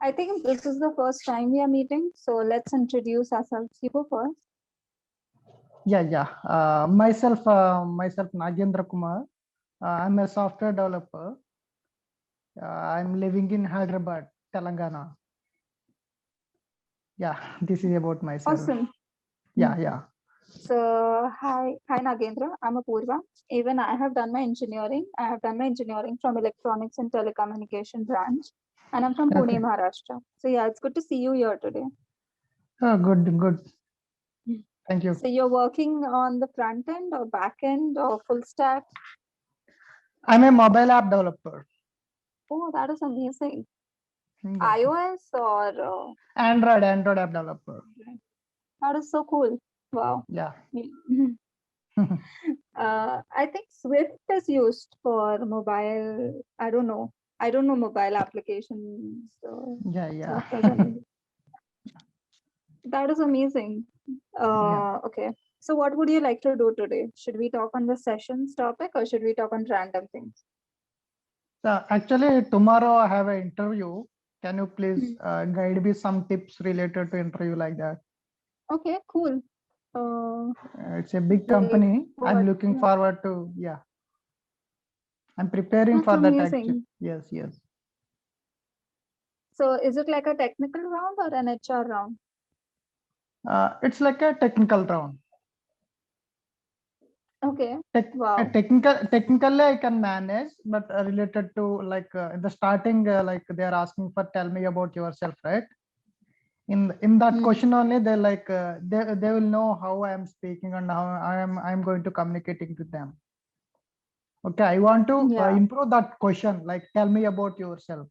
I think this is the first time we are meeting, so let's introduce ourselves. You go first. Yeah. Myself Nagendra Kumar. I'm a software developer. I'm living in Hyderabad, Telangana. Yeah, this is about myself. Awesome. Yeah. So, hi Nagendra. I'm Apurva. Even I have done my engineering. I have done my engineering from Electronics and Telecommunication branch, and I'm from Pune, Okay. Maharashtra. So yeah, it's good to see you here today. Oh, good. Thank you. So you're working on the front end or back end or full stack? I'm a mobile app developer. Oh, that is amazing. Yeah. iOS or Android app developer. that is so cool. Wow. Yeah. I think Swift is used for mobile. I don't know mobile applications. Yeah. Swift is amazing. That is amazing. Yeah. Okay. So what would you like to do today? Should we talk on the sessions topic or should we talk on random things? So actually, tomorrow I have an interview. Can you please guide me some tips related to interview like that? Okay, cool. It's a big Like company. I'm what? looking forward to, yeah. I'm preparing That's for that actually. amazing. Yes. So is it like a technical round or an HR round? It's like a technical round. Okay. A Wow. technically I can manage, but related to like in the starting, like they're asking for tell me about yourself, right? In that Hmm. question only, they like they will know how I am speaking and how I'm going to communicating to them. Okay, I want to Yeah. improve that question. Like, tell me about yourself.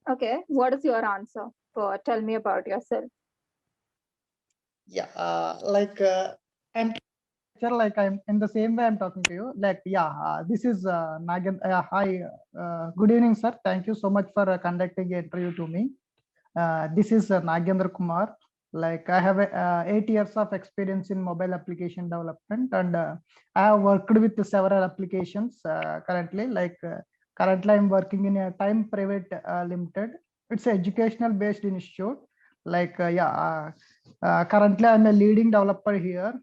Okay. What is your answer for tell me about yourself? Yeah, I'm like I'm in the same way I'm talking to you. Like, yeah, this is Nagan. Hi, good evening, sir. Thank you so much for conducting an interview to me. This is Nagendra Kumar. Like I have 8 years of experience in mobile application development, and I have worked with several applications currently. Currently, I'm working in a Time Private Limited. It's an educational based institute. Currently, I'm a leading developer here.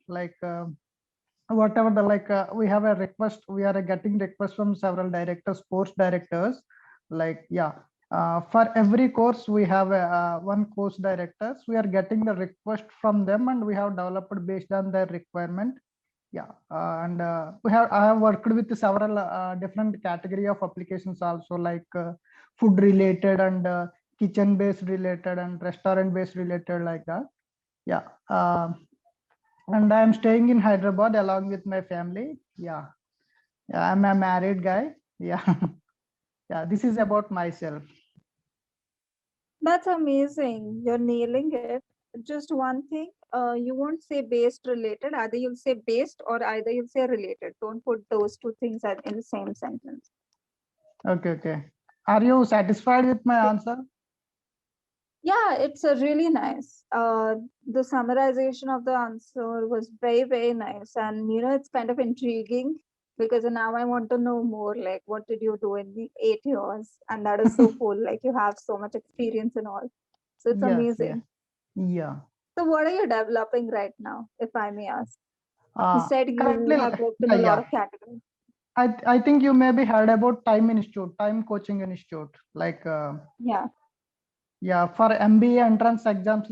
Whatever the we have a request, we are getting requests from several directors, course directors. For every course we have one course directors, we are getting the request from them and we have developed based on their requirement. And I have worked with several different category of applications also, food related and kitchen based related and restaurant based related, like that. yeah uh, and I'm staying in Hyderabad along with my family. I'm a married guy. Yeah. Yeah, this is about myself. That's amazing. You're nailing it. Just one thing, you won't say based related. Either you'll say based or either you'll say related. Don't put those two things in the same sentence. Okay. Are you satisfied with my answer? Yeah, it's a really nice. The summarization of the answer was very, very nice. And, it's kind of intriguing because now I want to know more, like, what did you do in the 8 years? And that is so cool. Like, you have so much experience and all. So it's Yes, yeah. amazing. Yeah. So, what are you developing right now, if I may ask? You said Currently, you have worked in yeah, a lot yeah. of categories. I think you maybe heard about Time Institute, Time Coaching Institute. Yeah. Yeah, for MBA entrance exams,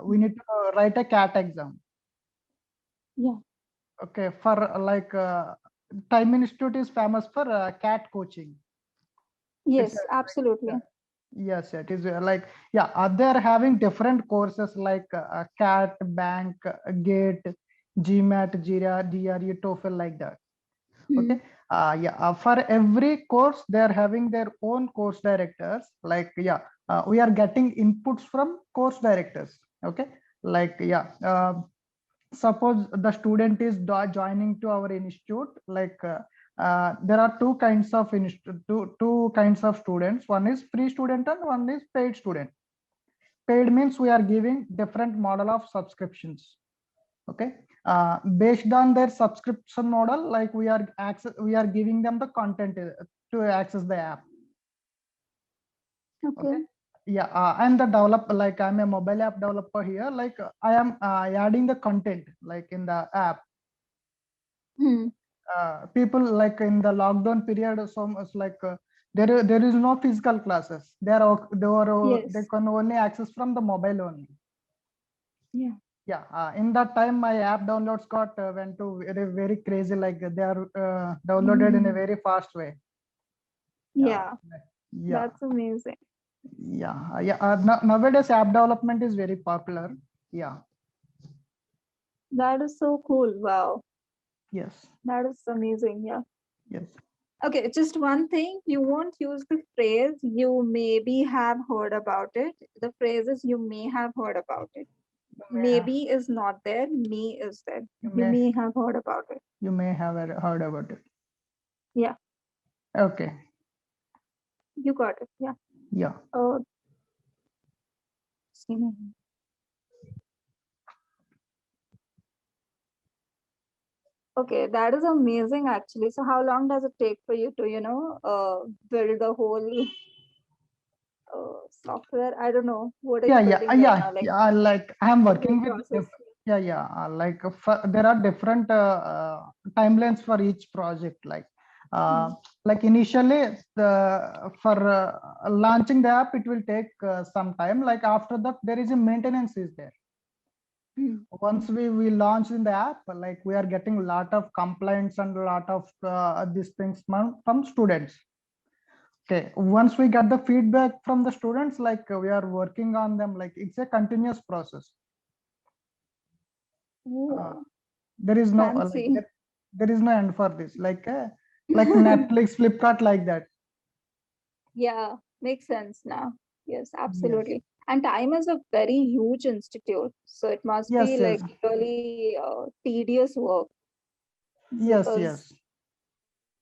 we need to write a CAT exam. Yeah. Okay, for Time Institute is famous for CAT coaching. It's Yes, absolutely. yes, it is they're having different courses like CAT, Bank, Gate, GMAT, GRE, TOEFL, like that. Hmm. Okay. For every course, they're having their own course directors. We are getting inputs from course directors. Okay. Suppose the student is joining to our institute. There are two kinds of students. One is free student and one is paid student. Paid means we are giving different model of subscriptions. Okay. Based on their subscription model, we are giving them the content to access the app. Okay. Yeah, I'm the developer, like I'm a mobile app developer here. Like I am adding the content like in the app. Hmm. People like in the lockdown period, so much like there is no physical classes. They Yes. can only access from the mobile only. Yeah. Yeah, in that time my app downloads got went to very crazy. Like they are downloaded in a very fast way. Yeah, Yeah. yeah, That's amazing. yeah. Nowadays app development is very popular. Yeah, That is so cool. Wow. yes, That is amazing. Yeah. yes. Okay, just one thing. You won't use the phrase you maybe have heard about it. The phrases you may have heard about it. Yeah, Maybe is not there. Me is there. you You may may have heard about it. you may have heard about it. Yeah, Okay, you got it. Yeah. yeah. Oh, okay, that is amazing actually. So how long does it take for you to, build the whole software? I don't know. What are you building right now? Like Like I'm the whole working with process. like there are different timelines for each project. Hmm. Like initially the for launching the app, it will take some time. Like after that, there is a maintenance is there. Hmm. Once we launch in the app, like we are getting a lot of complaints and a lot of these things from students. Okay, once we get the feedback from the students, like we are working on them, like it's a continuous process. uh, Oh, there is no fancy. there is no end for this, like Netflix, Flipkart, like that. Yeah, makes sense now. Yes, Yes, absolutely. And time is a very huge institute, so it must be yes, yes, like really tedious work yes, because yes.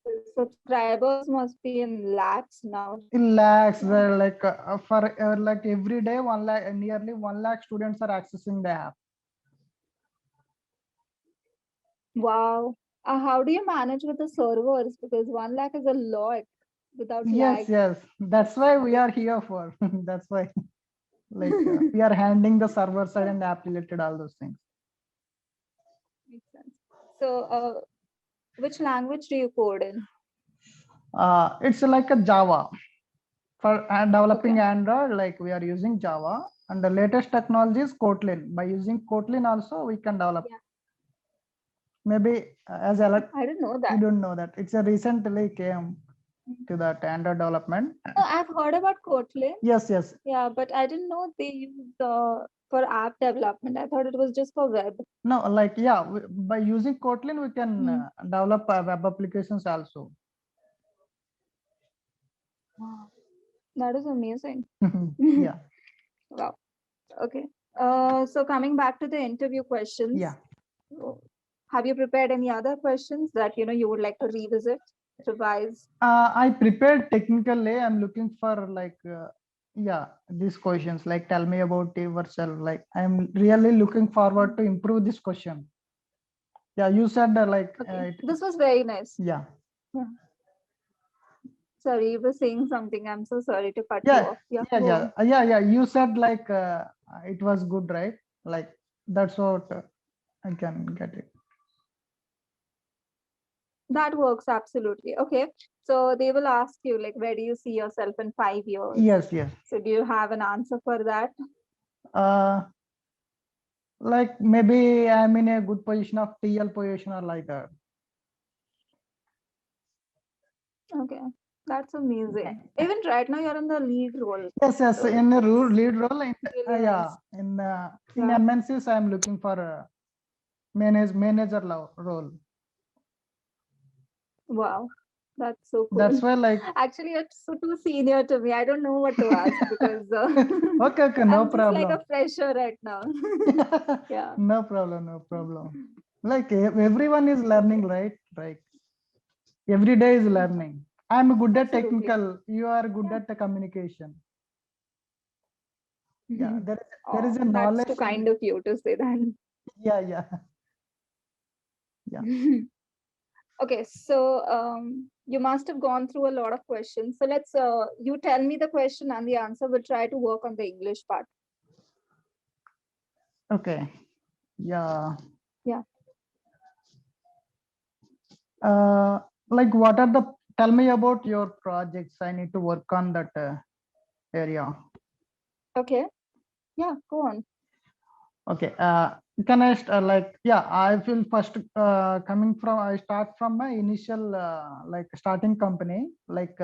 the subscribers must be in lakhs now. In lakhs, Yeah. there like for like every day 1 lakh, nearly 1 lakh students are accessing the app. Wow. How do you manage with the servers? Because 1 lakh is a lot without Yes, lag. yes. That's That's why we big. are here for. That's why, like, we are handling the server side and app related all those things. Makes sense. So, which language do you code in? It's like a Java for Okay. developing Android. Like we are using Java, and the latest technology is Kotlin. By using Kotlin, also we can develop. Yeah. Maybe I didn't know you that. don't know that it's a recently came to that Android development. No, I've heard about Kotlin. Yes, yes. Yeah, but I didn't know they use for app development. I thought it was just for web. No, like yeah, by using Kotlin, we can Hmm. develop web applications also. Wow, that is amazing. Yeah, Wow. Okay. So coming back to the interview questions, yeah. so have you prepared any other questions that you would like to revisit, revise? I prepared technically. I'm looking for like, yeah, these questions. Like, tell me about yourself. Like, I'm really looking forward to improve this question. Yeah, you said Okay, this was very nice. yeah, Yeah. Sorry, you were saying something. I'm so sorry to cut you yeah, off. Yeah, yeah, go yeah, on. yeah. You said like it was good, right? Like that's what I can get it. That works absolutely. Okay. So they will ask you like, where do you see yourself in 5 years? Yes, yes. So do you have an answer for that? Uh, like maybe I'm in a good position of TL position or like that. Okay. That's amazing. Even right now you're in the lead role. Yes, yes. So In a that's lead role, really yeah, nice. in Yeah. MNCs, I'm looking for a manager role. Wow. That's so That's cool. why, like, Actually, it's so too senior to me. I don't know what to ask because okay, okay, no I'm just like problem. a fresher right now. Yeah. No problem, no problem. Like everyone is learning, right? Right. Every day is learning. I'm good at Absolutely. technical. You are good Yeah. at the communication. Yeah, Mhm. there is Oh, a that's knowledge too sharing. kind of you to say that. Yeah, yeah, yeah. Okay, so you must have gone through a lot of questions. So let's you tell me the question and the answer. We'll try to work on the English part. Okay. Yeah. Yeah. Like what are the, tell me about your projects. I need to work on that area. Okay. Yeah, go on. Okay. Can I like, yeah, I feel first coming from, I start from my initial like starting company. Like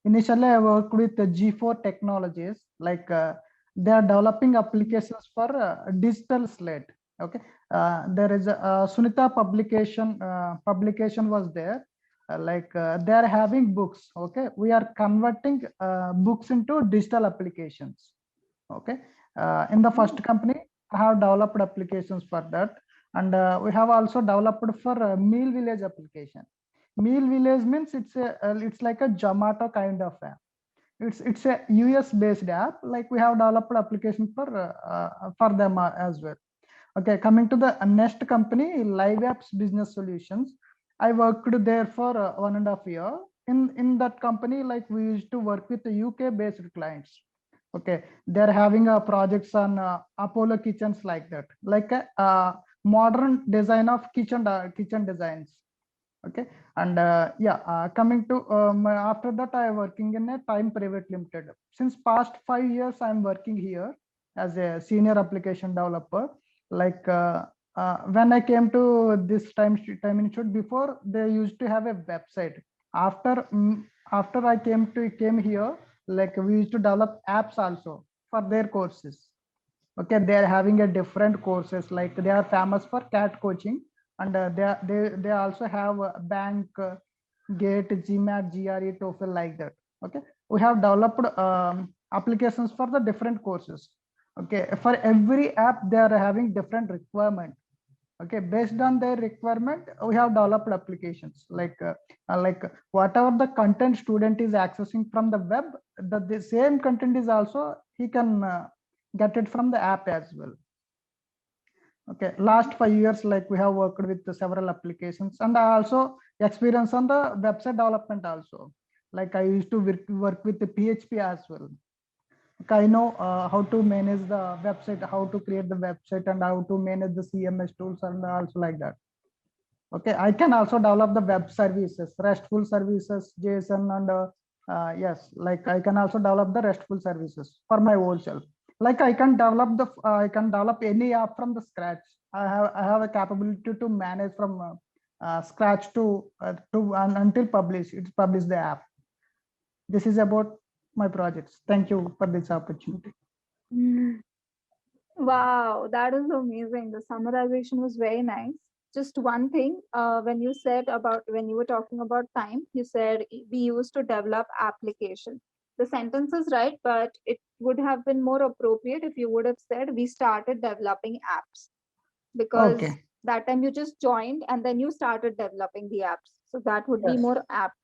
initially I worked with the G4 Technologies. Like they are developing applications for digital slate. Okay. There is a Sunita publication was there. Like they are having books. Okay. We are converting books into digital applications. Okay. In the first company, I have developed applications for that, and we have also developed for Meal Village application. Meal Village means it's like a Zomato kind of app. It's a US based app. Like we have developed application for them as well. Okay, coming to the next company, Live Apps Business Solutions. I worked there for 1.5 years. In that company, like we used to work with the UK based clients. Okay, they're having projects on Apollo kitchens, like that, like a modern design of kitchen designs. Okay, and yeah, coming to after that, I am working in a Time Private Limited. Since past 5 years I'm working here as a senior application developer. Like when I came to this time institute, before they used to have a website. After I came here, like we used to develop apps also for their courses. Okay, they are having a different courses. Like they are famous for cat coaching, and they also have bank, gate, GMAT, GRE, TOEFL, like that. Okay, we have developed applications for the different courses. Okay, for every app they are having different requirement. Okay, based on their requirement, we have developed applications. Like whatever the content student is accessing from the web, the same content is also he can get it from the app as well. Okay, last 5 years, like we have worked with several applications, and I also experience on the website development also. Like I used to work with the PHP as well. Okay, I know how to manage the website, how to create the website, and how to manage the CMS tools, and also like that. Okay, I can also develop the web services, RESTful services, JSON, and yes, like I can also develop the RESTful services for my own self. Like I can develop any app from the scratch. I have a capability to manage from scratch to and until publish the app. This is about my projects. Thank you for this opportunity. Wow, that is amazing. The summarization was very nice. Just one thing, when you said about when you were talking about time, you said we used to develop application. The sentence is right, but it would have been more appropriate if you would have said we started developing apps, because Okay. that time you just joined and then you started developing the apps. So that would be Yes. more apt.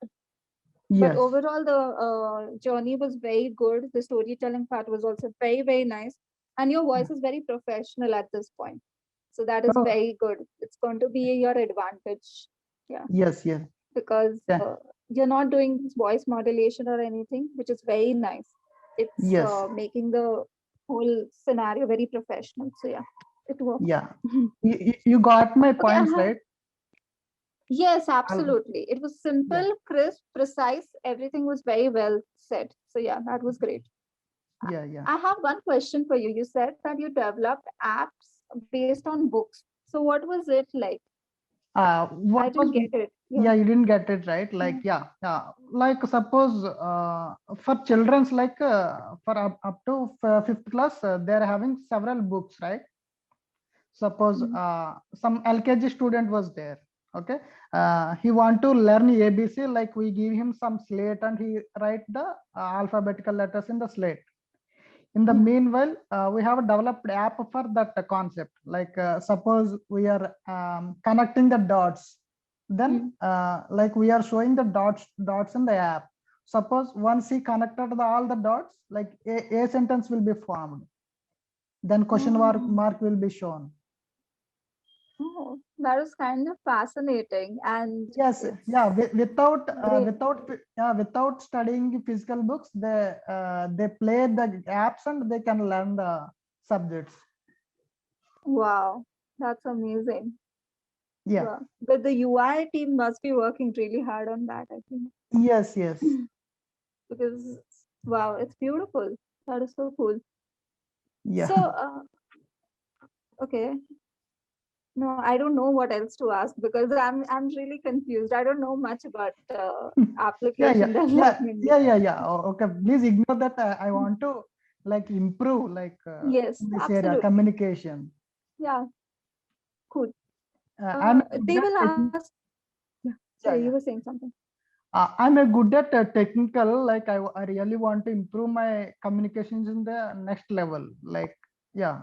But Yes. overall, the journey was very good. The storytelling part was also very, very nice. And your voice is very professional at this point. So that is Oh, very good. It's going to be your advantage. Yeah. yes. Yes. Because Yeah. you're not doing this voice modulation or anything, which is very nice. It's Yes. making the whole scenario very professional. So yeah, it works. Yeah. You got my Okay. points, right? Yes, I'll, absolutely. It was yeah. simple, crisp, precise. Everything was very well said. So yeah, that was great. Yeah. Yeah. I have one question for you. You said that you developed apps based on books. So what was it like? I What didn't was, get it. Yeah. yeah, you didn't get it right. Like, Yeah. yeah. Like suppose for children's, like for up to fifth class, they're having several books, right? Suppose Mhm. some LKG student was there. Okay, he want to learn ABC. Like we give him some slate and he write the alphabetical letters in the slate. In the Mhm. meanwhile, we have developed app for that concept. Like suppose we are connecting the dots, then Mhm. like we are showing the dots in the app. Suppose once he connected all the dots, like a sentence will be formed, then question Oh, mark will be shown. oh, That is kind of fascinating, and Yes, it's yeah. great. Without studying physical books, they play the apps and they can learn the subjects. Wow, that's amazing. Yeah. Wow. But the UI team must be working really hard on that, I think. Yes. Yes. Because wow, it's beautiful. That is so cool. Yeah. So, okay. No, I don't know what else to ask because I'm really confused. I don't know much about Yeah. application Yeah. Yeah. development. Yeah. Yeah. Yeah. Okay. Please ignore that. I want to like improve like Yes, in this area absolutely. communication. Yeah, cool. I'm a good They at will technical. ask. Yeah, Yeah. sorry, you Yeah. were saying something. I'm a good at technical. Like I really want to improve my communications in the next level. Like yeah,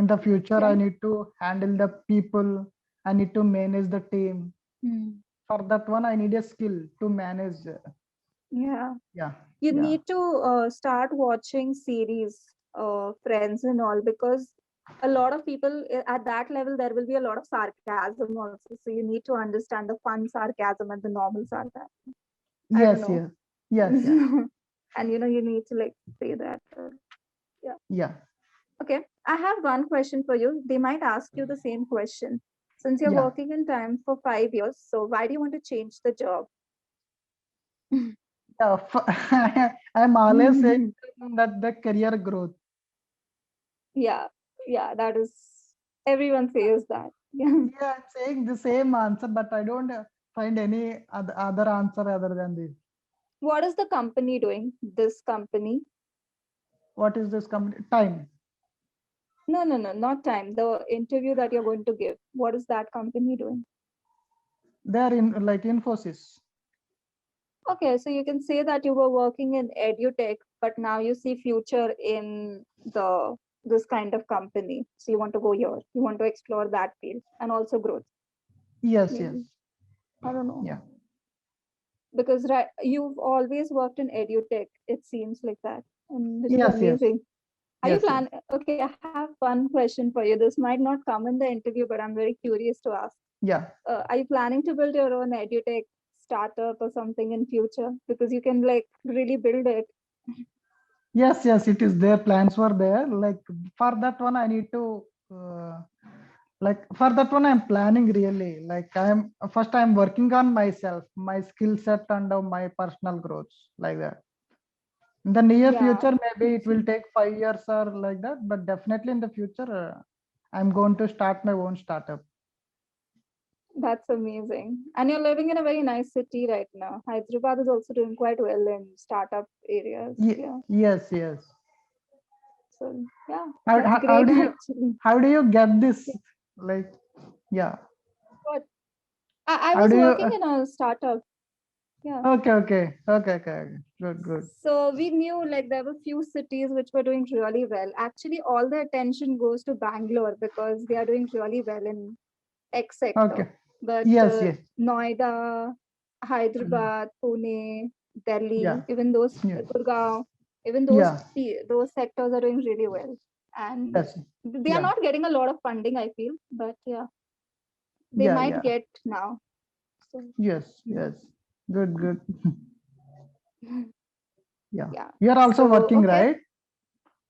in the future, I Okay. need to handle the people. I need to manage the team. Hmm. For that one, I need a skill to manage. Yeah. Yeah, You yeah, need to start watching series, Friends and all, because a lot of people at that level, there will be a lot of sarcasm also. So you need to understand the fun sarcasm and the normal sarcasm. I don't yes, know. yes, yes, yeah, And you need to like say that. Yeah. yeah, Okay. I have one question for you. They might ask you the same question. Since you're yeah. working in time for 5 years, so why do you want to change the job? Yeah, I'm always saying that the career growth. Yeah, yeah, that is, everyone says that. Yeah. Yeah, I'm saying the same answer, but I don't find any other answer other than this. What is the company doing? This company? What is this company? Time. No, no, no, not time. The interview that you're going to give. What is that company doing? They are in like Infosys. Okay, so you can say that you were working in edutech, but now you see future in the this kind of company. So you want to go here. You want to explore that field and also growth. Yes, yes, Maybe. I don't know. yeah, Because right, you've always worked in edutech, it seems like that. And which is yes, yes, amazing. Are you yes, yes, plan? Okay, I have one question for you. This might not come in the interview, but I'm very curious to ask. yeah. Are you planning to build your own edutech startup or something in future? Because you can like really build it. Yes, yes, it is there. Plans were there. Like for that one, I need to like for that one, I'm planning really. Like I'm working on myself, my skill set and my personal growth like that. In the near Yeah, future, maybe it will take 5 years or like that, but definitely in the future, I'm going to start my own startup. that's amazing. And you're living in a very nice city right now. Hyderabad is also doing quite well in startup areas. Yeah. Yes, yes. So yeah, How, that's how, how great do you actually. how do you get this? Yeah. Like, yeah. But I How was do you? working in a startup. Yeah. Okay. Good, good. So we knew like there were few cities which were doing really well. Actually, all the attention goes to Bangalore because they are doing really well in X sector. Okay. But Yes, yes. Noida, Mm. Hyderabad, Pune, Delhi, Yeah, even those yes, Gurgaon, even yeah, those sectors are doing really well. And yes, they are yeah, not getting a lot of funding, I feel, but yeah, they might yeah. get now. So Yes. Good, good. Yeah. yeah. You're also So working, okay. right?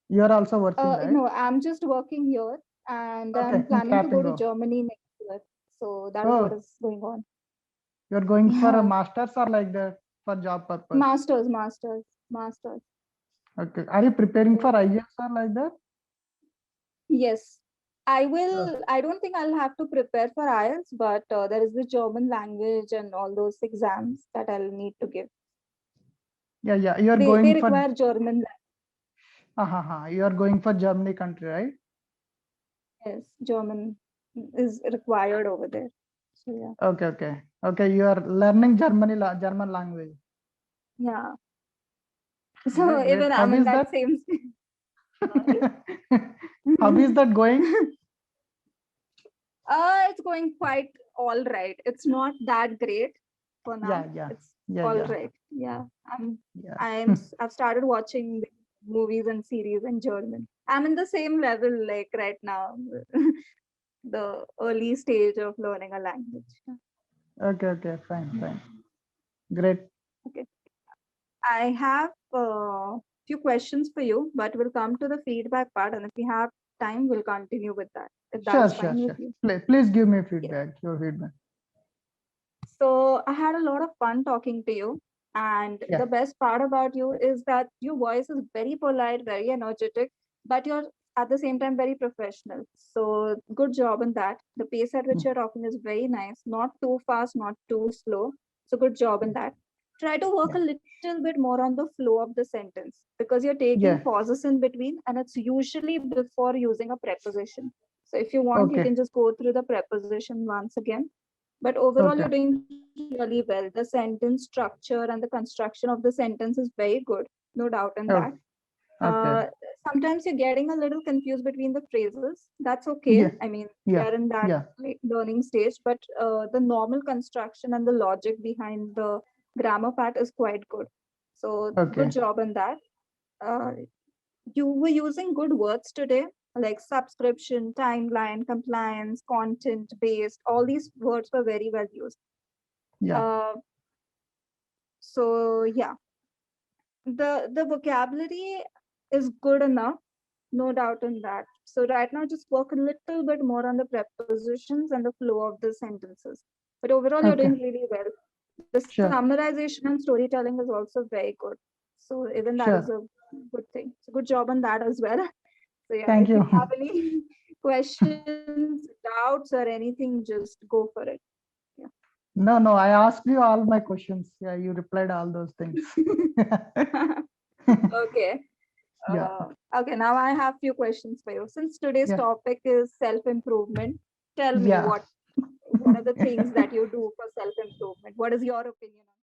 You're also working, right? No, I'm just working here and I'm Okay, planning to go starting to go. Germany next year. So that is what Oh, is going on. you're going for a Yeah. master's or like that for job purpose? Masters. Okay. Are you preparing for So IELTS or like that? yes, I Oh, will. I don't think I'll have to prepare for IELTS, but there is the German language and all those exams that I'll need to give. yeah. You're They going for, require German. you're going for Germany country, right? Yes, German is required over there. So yeah, Okay. You are learning German language. yeah. So Great, great. even How I'm in is that that? same. Sorry. How is that going? It's going quite all right. It's not that great for Yeah, now. yeah, It's yeah, all yeah, right. Yeah, yeah. I've started watching the movies and series in German. I'm in the same level like right now. the early stage of learning a language. Okay, fine. Great. Okay. I have a few questions for you, but we'll come to the feedback part. And if we have time, we'll continue with that, if that Sure, is fine with you. Please give me Yes. feedback, your feedback. So I had a lot of fun talking to you. And Yeah. the best part about you is that your voice is very polite, very energetic, but you're at the same time very professional. So good job in that. The pace at which you're talking is very nice, not too fast, not too slow. So good job in that. Try to work a little bit more on the flow of the sentence because you're taking Yeah. pauses in between, and it's usually before using a preposition. So if you want, you Okay. can just go through the preposition once again. But overall, you're Okay. doing really well. The sentence structure and the construction of the sentence is very good, no doubt in that. Okay. Sometimes you're getting a little confused between the phrases. That's okay. Yeah. I mean, we Yeah. are in that Yeah. like, learning stage, but the normal construction and the logic behind the grammar part is quite good. So Okay. good job in that. You were using good words today, like subscription, timeline, compliance, content based. All these words were very well used. Yeah. So yeah, the vocabulary is good enough, no doubt in that. So right now, just work a little bit more on the prepositions and the flow of the sentences. But overall, you're Okay. doing really well. The Sure. summarization and storytelling is also very good. So even that is Sure. a good thing. So good job on that as well. So yeah, Thank if you you. have any questions, doubts, or anything, just go for it. No, I asked you all my questions. Yeah, you replied all those things. Okay. Yeah. Okay, now I have few questions for you. Since today's Yeah. topic is self-improvement, tell me Yeah. what are the things that you do for self-improvement? What is your opinion on